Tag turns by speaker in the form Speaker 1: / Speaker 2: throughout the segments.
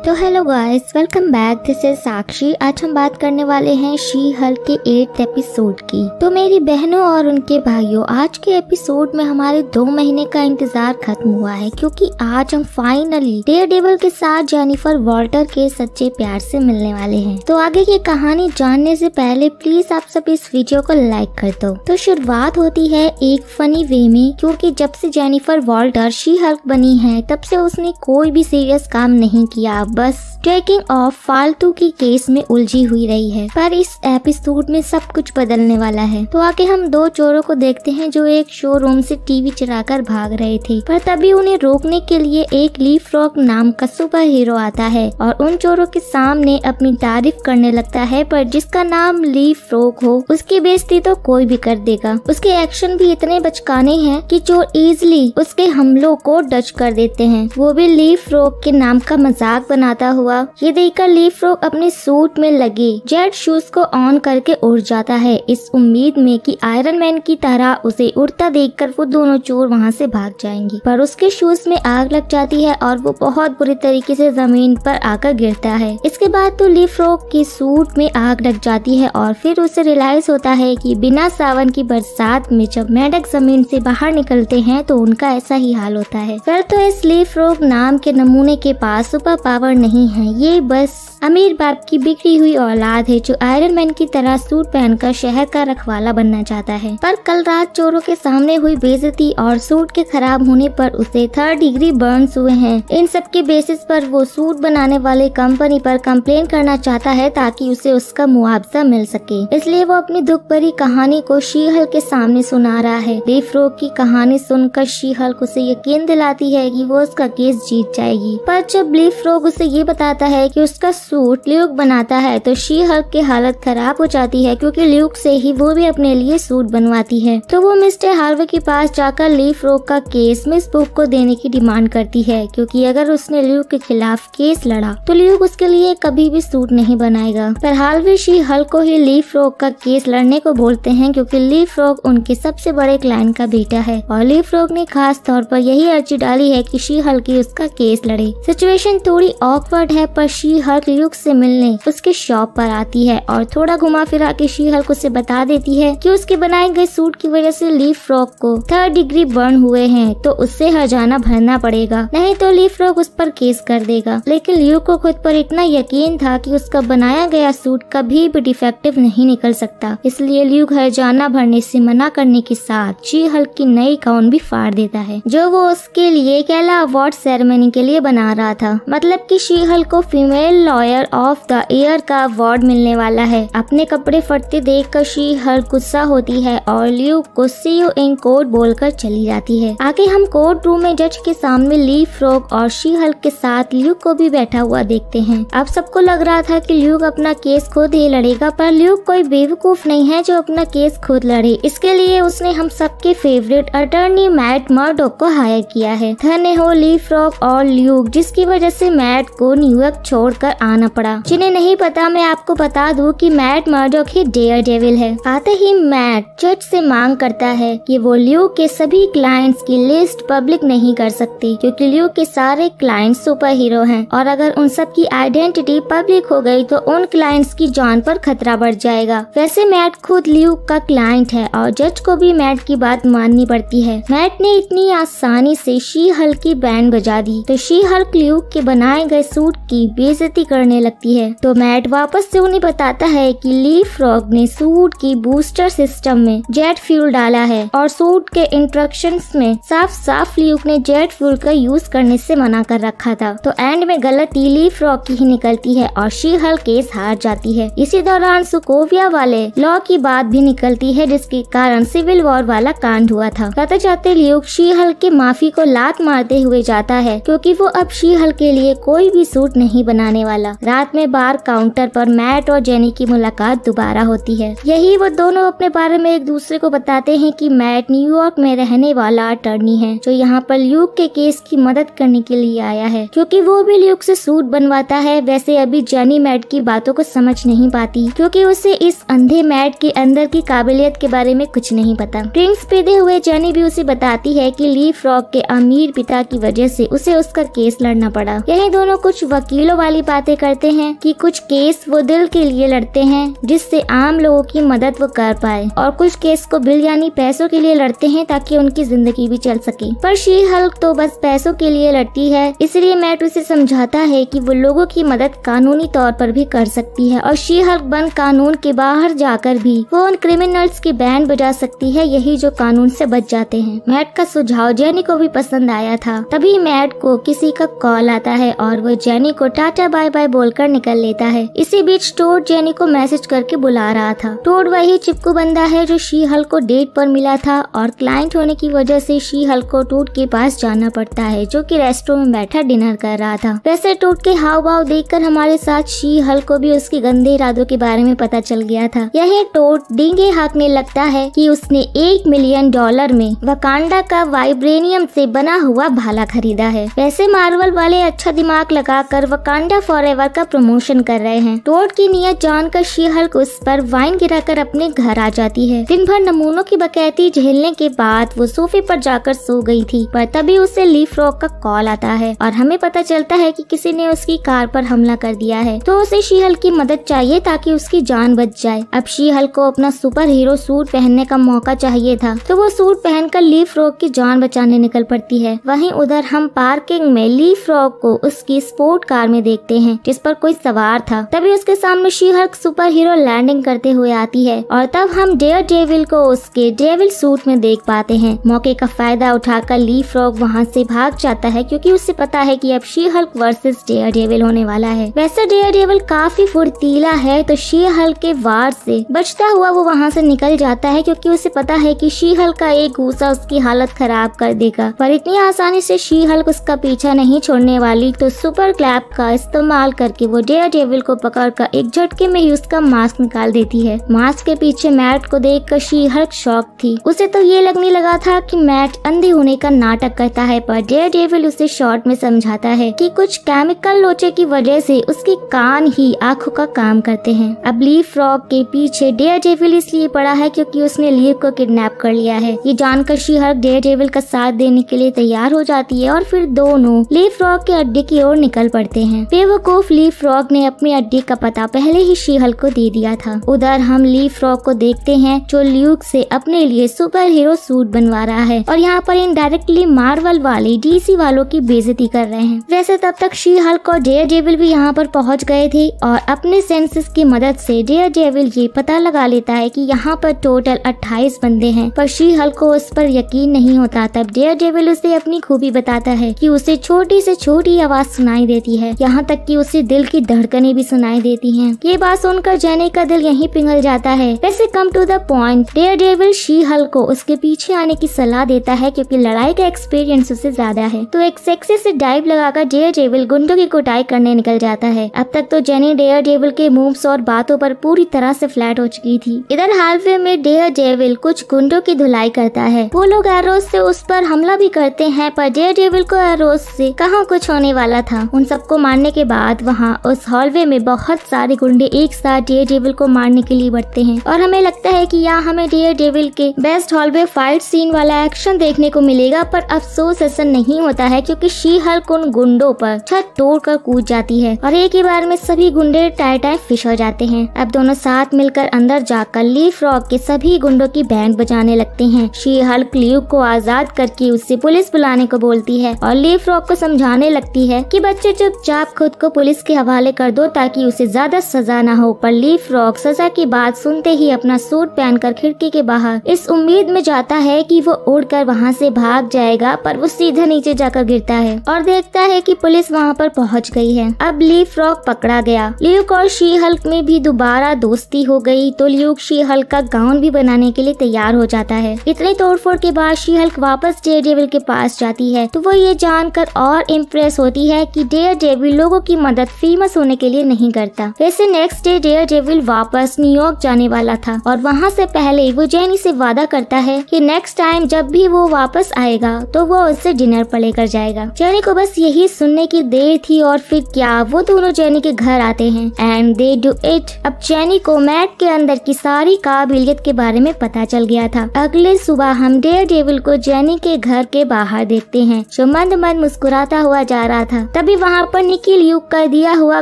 Speaker 1: तो hello guys, welcome back. This is Sakshi. आज हम बात करने वाले हैं शी हल्क के 8th एपिसोड की। तो मेरी बहनों और उनके भाइयों, आज के एपिसोड में हमारे 2 महीने का इंतजार खत्म हुआ है, क्योंकि आज हम फाइनली डेयरडेविल के साथ जेनिफर वॉल्टर के सच्चे प्यार से मिलने वाले हैं। तो आगे की कहानी जानने से पहले प्लीज आप सब इस वीडियो को लाइक कर दो। तो शुरुआत होती है एक फनी वे में, क्योंकि जब से जेनिफर वॉल्टर शी हल्क बनी है तब से उसने कोई भी सीरियस काम नहीं किया, बस टेकिंग ऑफ फालतू की केस में उलझी हुई रही है। पर इस एपिसोड में सब कुछ बदलने वाला है। तो आगे हम 2 चोरों को देखते हैं जो एक शोरूम से टीवी चुराकर भाग रहे थे, पर तभी उन्हें रोकने के लिए एक लीपफ्रॉग नाम का सुपर हीरो आता है और उन चोरों के सामने अपनी तारीफ करने लगता है। पर जिसका नाम लीपफ्रॉग हो उसकी बेइज्जती तो कोई भी कर देगा। उसके एक्शन भी इतने बचकाने हैं कि चोर इजिली उसके हमलों को डच कर देते हैं, वो भी लीपफ्रॉग के नाम का मजाक बनाता हुआ। ये देखकर लीपफ्रॉग अपने सूट में लगे जेट शूज को ऑन करके उड़ जाता है, इस उम्मीद में कि आयरन मैन की तरह उसे उड़ता देखकर वो दोनों चोर वहाँ से भाग जाएंगे। पर उसके शूज में आग लग जाती है और वो बहुत बुरी तरीके से जमीन पर आकर गिरता है। इसके बाद तो लीपफ्रॉग के सूट में आग लग जाती है और फिर उसे रियलाइज होता है कि बिना सावन की बरसात में जब मेंढक जमीन से बाहर निकलते हैं तो उनका ऐसा ही हाल होता है। फिर तो इस लीपफ्रॉग नाम के नमूने के पास सुपर पावर नहीं है, ये बस अमीर बाप की बिगड़ी हुई औलाद है जो आयरन मैन की तरह सूट पहनकर शहर का रखवाला बनना चाहता है। पर कल रात चोरों के सामने हुई बेइज्जती और सूट के खराब होने पर उसे 3rd डिग्री बर्न्स हुए हैं। इन सब के बेसिस पर वो सूट बनाने वाले कंपनी पर कंप्लेन करना चाहता है ताकि उसे उसका मुआवजा मिल सके। इसलिए वो अपनी दुख भरी कहानी को शी हल्क के सामने सुना रहा है। लीपफ्रॉग की कहानी सुनकर शी हल्क उसे यकीन दिलाती है कि वो उसका केस जीत जाएगी। पर जब लीपफ्रॉग उसे ये बताता है कि उसका सूट ल्यूक बनाता है तो शी हल्क की हालत खराब हो जाती है, क्योंकि ल्यूक से ही वो भी अपने लिए सूट बनवाती है। तो वो मिस्टर हार्वे के पास जाकर लीपफ्रॉग का केस मिस बुक को देने की डिमांड करती है, क्योंकि अगर उसने ल्यूक के खिलाफ केस लड़ा तो ल्यूक उसके लिए कभी भी सूट नहीं बनाएगा। पर हार्वे शी हल्क को ही लीपफ्रॉग का केस लड़ने को बोलते हैं, क्योंकि लीपफ्रॉग उनके सबसे बड़े क्लाइंट का बेटा है और लीपफ्रॉग ने खास तौर पर यही अर्जी डाली है कि शी हल्क ही उसका केस लड़े। सिचुएशन थोड़ी ऑकवर्ड है, पर शी हल्क ल्यूक से मिलने उसके शॉप पर आती है और थोड़ा घुमा फिरा के शी हल्क उसे बता देती है कि उसके बनाए गए सूट की वजह से लीपफ्रॉग को 3rd डिग्री बर्न हुए हैं, तो उससे हर्जाना भरना पड़ेगा, नहीं तो लीपफ्रॉग उस पर केस कर देगा। लेकिन ल्यूक को खुद पर इतना यकीन था कि उसका बनाया गया सूट कभी भी डिफेक्टिव नहीं निकल सकता, इसलिए ल्यूक हर्जाना भरने से मना करने के साथ शी हल्क की नई गाउन भी फाड़ देता है, जो वो उसके लिए कैला अवार्ड सेरेमनी के लिए बना रहा था। मतलब कि शी हल्क को female lawyer of the year का अवार्ड मिलने वाला है। अपने कपड़े फटते देखकर शी हल्क गुस्सा होती है और ल्यूक को सी यू इन कोर्ट बोलकर चली जाती है। आगे हम कोर्ट रूम में जज के सामने लीपफ्रॉग और शी हल्क के साथ ल्यूक को भी बैठा हुआ देखते हैं। अब सबको लग रहा था कि ल्यूक अपना केस खुद ही लड़ेगा, पर ल्यूक कोई बेवकूफ नहीं है जो अपना केस खुद लड़े। इसके लिए उसने हम सबके फेवरेट अटर्नी मैट मर्डॉक को हायर किया है। धन्य हो लीपफ्रॉग और ल्यूक, जिसकी वजह से मैट को न्यूयॉर्क छोड़कर आना पड़ा। जिन्हें नहीं पता, मैं आपको बता दूं कि मैट मर्डॉक ही डेयरडेविल है। आते ही मैट जज से मांग करता है कि वो ल्यूक के सभी क्लाइंट्स की लिस्ट पब्लिक नहीं कर सकती, क्योंकि ल्यूक के सारे क्लाइंट्स सुपर हीरो हैं और अगर उन सब की आइडेंटिटी पब्लिक हो गई तो उन क्लाइंट्स की जान पर खतरा बढ़ जाएगा। वैसे मैट खुद ल्यूक का क्लाइंट है और जज को भी मैट की बात माननी पड़ती है। मैट ने इतनी आसानी से शी हल्क की बैंड बजा दी तो शी हल्क ल्यूक के बनाए गए सूट की बेइज्जती करने लगती है। तो मैट वापस से उन्हें बताता है कि लीपफ्रॉग ने सूट की बूस्टर सिस्टम में जेट फ्यूल डाला है और सूट के इंस्ट्रक्शंस में साफ साफ ल्यूक ने जेट फ्यूल का यूज करने से मना कर रखा था। तो एंड में गलती लीपफ्रॉग की ही निकलती है और शी हल्क केस हार जाती है। इसी दौरान सोकोविया वाले लॉ की बात भी निकलती है, जिसके कारण सिविल वॉर वाला कांड हुआ था। जाते जाते ल्यूक शी हल्क के माफी को लात मारते हुए जाता है, क्योंकि वो अब शी हल्क के लिए कोई भी सूट नहीं बनाने वाला। रात में बार काउंटर पर मैट और जेनी की मुलाकात दोबारा होती है। यही वो दोनों अपने बारे में एक दूसरे को बताते हैं कि मैट न्यूयॉर्क में रहने वाला अटर्नी है जो यहाँ पर ल्यूक के केस की मदद करने के लिए आया है, क्योंकि वो भी ल्यूक से सूट बनवाता है। वैसे अभी जेनी मैट की बातों को समझ नहीं पाती, क्योंकि उसे इस अंधे मैट के अंदर की काबिलियत के बारे में कुछ नहीं पता। ड्रिंक्स पीते हुए जेनी भी उसे बताती है कि लीपफ्रॉग के अमीर पिता की वजह से उसे उसका केस लड़ना पड़ा। यही दोनों दोनों कुछ वकीलों वाली बातें करते हैं कि कुछ केस वो दिल के लिए लड़ते हैं जिससे आम लोगों की मदद वो कर पाए, और कुछ केस को बिल यानी पैसों के लिए लड़ते हैं ताकि उनकी जिंदगी भी चल सके। पर शी हल्क तो बस पैसों के लिए लड़ती है, इसलिए मैट उसे समझाता है कि वो लोगों की मदद कानूनी तौर पर भी कर सकती है और शी हल्क बन कानून के बाहर जाकर भी वो उन क्रिमिनल्स की बैंड बजा सकती है, यही जो कानून से बच जाते हैं। मैट का सुझाव जेनी को भी पसंद आया था। तभी मैट को किसी का कॉल आता है और वो जेनी को टाटा बाय बाय बोलकर निकल लेता है। इसी बीच टोड जेनी को मैसेज करके बुला रहा था। टोड वही चिपकू बंदा है जो शी हल्क को डेट पर मिला था और क्लाइंट होने की वजह से शी हल्क को टोड के पास जाना पड़ता है, जो कि रेस्टोरेंट में बैठा डिनर कर रहा था। वैसे टोड के हाव भाव देखकर हमारे साथ शी हल्क को भी उसके गंदे इरादों के बारे में पता चल गया था। यही टोड डींगे हाँकने लगता है कि उसने $1 मिलियन में वकांडा का वाइब्रेनियम से बना हुआ भाला खरीदा है। वैसे मार्वल वाले अच्छा दिमाग लगाकर वकांडा फॉरएवर का प्रमोशन कर रहे हैं। टोड की नीयत जानकर शी हल्क उस पर वाइन गिराकर अपने घर आ जाती है। दिन भर नमूनों की बकैती झेलने के बाद वो सोफे पर जाकर सो गई थी, पर तभी उसे लीफ्रॉग का कॉल आता है और हमें पता चलता है कि किसी ने उसकी कार पर हमला कर दिया है, तो उसे शी हल्क की मदद चाहिए ताकि उसकी जान बच जाए। अब शी हल्क को अपना सुपर हीरो सूट पहनने का मौका चाहिए था, तो वो सूट पहनकर लीफ्रॉग की जान बचाने निकल पड़ती है। वहीं उधर हम पार्किंग में लीफ्रॉग को उसकी स्पोर्ट कार में देखते हैं जिस पर कोई सवार था। तभी उसके सामने She Hulk superhero landing करते हुए आती है और तब हम डेयरडेविल को उसके डेविल सूट में देख पाते हैं। मौके का फायदा उठाकर लीफ्रॉग वहां से भाग जाता है क्योंकि उसे पता है कि अब शी हल्क वर्सेस डेयरडेविल होने वाला है। वैसे डेयरडेविल काफी फुर्तीला है, तो शी हल्क के वार से बचता हुआ वो वहां से निकल जाता है क्योंकि उसे पता है कि शी हल्क का एक गुस्सा उसकी हालत खराब कर देगा। पर इतनी आसानी से शी हल्क उसका पीछा नहीं छोड़ने वाली, तो सुपर क्लैप का इस्तेमाल करके वो डेयरडेविल को पकड़कर एक झटके में ही उसका मास्क निकाल देती है। मास्क के पीछे मैट को देखकर शी हल्क शॉक थी। उसे तो ये लगने लगा था कि मैट अंधे होने का नाटक करता है, पर डेयरडेविल उसे शॉर्ट में समझाता है कि कुछ केमिकल लोचे की वजह से उसके कान ही आंखों का काम करते हैं। अब लीफ्रॉग के पीछे डेयरडेविल इसलिए पड़ा है क्योंकि उसने लीव को किडनैप कर लिया है। ये जानकर शी हल्क डेयरडेविल का साथ देने के लिए तैयार हो जाती है और फिर दोनों लीफ्रॉग के अड्डे की ओर निकल पड़ते हैं। बेवकूफ लीफ्रॉग ने अपने अड्डे का पता पहले ही शी हल्क को दे दिया था। उधर हम लीफ्रॉग को देखते हैं जो ल्यूक से अपने लिए सुपर हीरो सूट बनवा रहा है और यहाँ पर इनडायरेक्टली मार्वल वाले डीसी वालों की बेइज्जती कर रहे हैं। वैसे तब तक शी हल्क और डेयरडेविल भी यहाँ पर पहुँच गए थे और अपने सेंसेस की मदद से डेयरडेविल ये पता लगा लेता है कि यहाँ पर टोटल 28 बंदे हैं, पर शी हल्क को उस पर यकीन नहीं होता। तब डेयरडेविल उसे अपनी खूबी बताता है कि उसे छोटी से छोटी आवाज सुनाई देती है, यहाँ तक कि उसे दिल की धड़कनें भी सुनाई देती हैं। ये बात सुनकर जेनी का दिल यहीं पिघल जाता है। वैसे come to the point, Daredevil She Hulk को उसके पीछे आने की सलाह देता है क्योंकि लड़ाई का एक्सपीरियंस उससे ज्यादा है। तो एक सेक्सी से डाइव लगाकर डेयरडेविल गुंडों की कुटाई करने निकल जाता है। अब तक तो जेनी डेयरडेविल के मूव्स और बातों पर पूरी तरह से फ्लैट हो चुकी थी। इधर हालवे में डेयरडेविल कुछ गुंडों की धुलाई करता है। वो लोग एरोस से उस पर हमला भी करते हैं, पर डेयरडेविल को एरोस से कहाँ कुछ होने वाला था। उन सबको मारने के बाद वहाँ उस हॉलवे में बहुत सारे गुंडे एक साथ डेयरडेविल को मारने के लिए बढ़ते हैं और हमें लगता है कि यहाँ हमें डेयरडेविल के बेस्ट हॉलवे फाइट सीन वाला एक्शन देखने को मिलेगा, पर अफसोस ऐसा नहीं होता है क्योंकि शी हल्क उन गुंडों पर छत तोड़कर कूद जाती है और एक ही बार में सभी गुंडे टाइट फिश हो जाते हैं। अब दोनों साथ मिलकर अंदर जाकर लीफ्रॉग के सभी गुंडों की बैंड बजाने लगते हैं। शी हल्क ल्यूक को आजाद करके उससे पुलिस बुलाने को बोलती है और लीफ्रॉग को समझाने लगती है कि बच्चे चुपचाप खुद को पुलिस के हवाले कर दो ताकि उसे ज्यादा सजा न हो। पर लीफ्रॉग सजा की बात सुनते ही अपना सूट पहनकर खिड़की के बाहर इस उम्मीद में जाता है कि वो उड़कर वहाँ से भाग जाएगा, पर वो सीधा नीचे जाकर गिरता है और देखता है कि पुलिस वहाँ पर पहुँच गई है। अब लीफ्रॉग पकड़ा गया। ल्यूक और शी हल्क में भी दोबारा दोस्ती हो गई, तो ल्यूक शी हल्क का गाउन भी बनाने के लिए तैयार हो जाता है। इतने तोड़फोड़ के बाद शी हल्क वापस डेयरडेविल के पास जाती है, तो वो ये जानकर और इम्प्रेस होती है कि डेयरडेविल लोगों की मदद फेमस होने के लिए नहीं करता। वैसे नेक्स्ट डे डेयरडेविल वापस न्यूयॉर्क जाने वाला था और वहाँ से पहले वो जेनी से वादा करता है कि नेक्स्ट टाइम जब भी वो वापस आएगा तो वो उससे डिनर पर लेकर जाएगा। जेनी को बस यही सुनने की देर थी और फिर क्या वो दोनों जेनी के घर आते हैं एंड दे डू इट। अब जेनी को मैट के अंदर की सारी काबिलियत के बारे में पता चल गया था। अगले सुबह हम डेयरडेविल को जेनी के घर के बाहर देखते हैं जो मंद मंद मुस्कुराता हुआ जा रहा था। तभी वहाँ पर निकी ल्यूक का दिया हुआ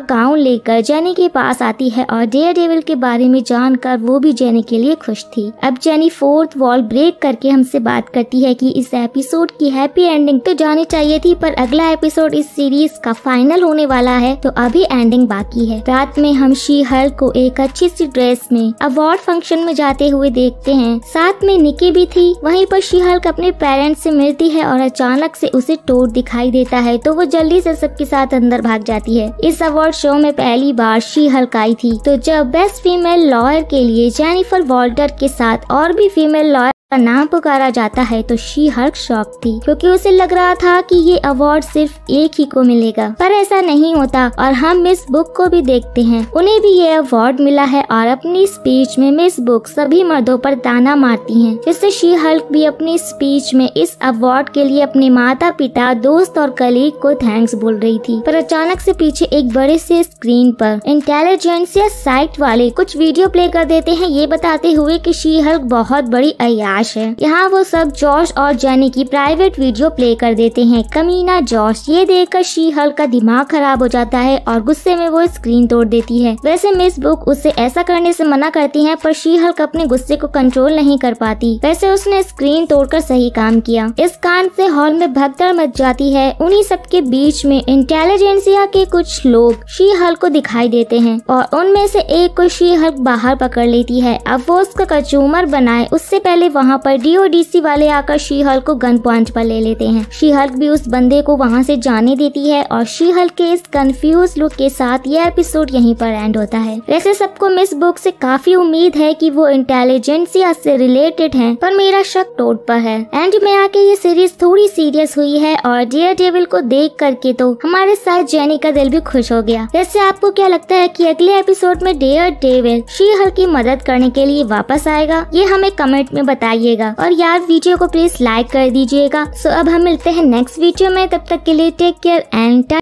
Speaker 1: गाउन लेकर जेनी के पास आती है और डेयरडेविल के बारे में जानकर वो भी जेनी के लिए खुश थी। अब जेनी फोर्थ वॉल ब्रेक करके हमसे बात करती है कि इस एपिसोड की हैप्पी एंडिंग तो जानी चाहिए थी, पर अगला एपिसोड इस सीरीज का फाइनल होने वाला है तो अभी एंडिंग बाकी है। रात में हम शी हल्क को एक अच्छी सी ड्रेस में अवार्ड फंक्शन में जाते हुए देखते हैं। साथ में निकी भी थी। वहीं पर शी हल्क अपने पेरेंट्स से मिलती है और अचानक से उसे टोड दिखाई देता है तो वो जल्दी से सबके साथ अंदर भाग जाती है। इस अवार्ड शो में पहली बार शी हल्क आई थी, तो जब बेस्ट फीमेल लॉयर के लिए जेनिफर वॉल्टर के साथ और भी फीमेल लॉयर का नाम पुकारा जाता है तो शी हल्क शॉक थी, क्योंकि उसे लग रहा था कि ये अवार्ड सिर्फ एक ही को मिलेगा, पर ऐसा नहीं होता। और हम मिस बुक को भी देखते हैं, उन्हें भी ये अवार्ड मिला है और अपनी स्पीच में मिस बुक सभी मर्दों पर ताना मारती हैं, जिससे शी हल्क भी अपनी स्पीच में इस अवार्ड के लिए अपने माता पिता, दोस्त और कलीग को थैंक्स बोल रही थी। पर अचानक से पीछे एक बड़े से स्क्रीन पर इंटेलिजेंसिया साइट वाले कुछ वीडियो प्ले कर देते हैं, ये बताते हुए कि शी हल्क बहुत बड़ी अय्याश है। यहाँ वो सब जॉश और जेनी की प्राइवेट वीडियो प्ले कर देते हैं। कमीना जॉश, ये देखकर शी हल्क का दिमाग खराब हो जाता है और गुस्से में वो स्क्रीन तोड़ देती है। वैसे मिस बुक उससे ऐसा करने से मना करती है, पर शी हल्क अपने गुस्से को कंट्रोल नहीं कर पाती। वैसे उसने स्क्रीन तोड़कर सही काम किया। इस कांड से हॉल में भगदड़ मच जाती है। उन्हीं सबके बीच में इंटेलिजेंसिया के कुछ लोग शी हल्क को दिखाई देते हैं और उनमें से एक को शी हल्क बाहर पकड़ लेती है। अब वो उसका कचूमर बनाए उससे पहले वहाँ पर डीओडीसी वाले आकर शी हल्क को गन पॉइंट पर ले लेते हैं। शी हल्क भी उस बंदे को वहाँ से जाने देती है और शी हल्क के इस कंफ्यूज लुक के साथ ये एपिसोड यहीं पर एंड होता है। वैसे सबको मिस बुक से काफी उम्मीद है कि वो इंटेलिजेंसिया से रिलेटेड हैं, पर मेरा शक टोड पर है। एंड में आके ये सीरीज थोड़ी सीरियस हुई है और डेयरडेविल को देख करके तो हमारे साथ जेनी का दिल भी खुश हो गया। वैसे आपको क्या लगता है कि अगले एपिसोड में डेयरडेविल शी हल्क की मदद करने के लिए वापस आएगा? ये हमें कमेंट में बताइएगा और यार वीडियो को प्लीज लाइक कर दीजिएगा। सो अब हम मिलते हैं नेक्स्ट वीडियो में, तब तक के लिए टेक केयर एंड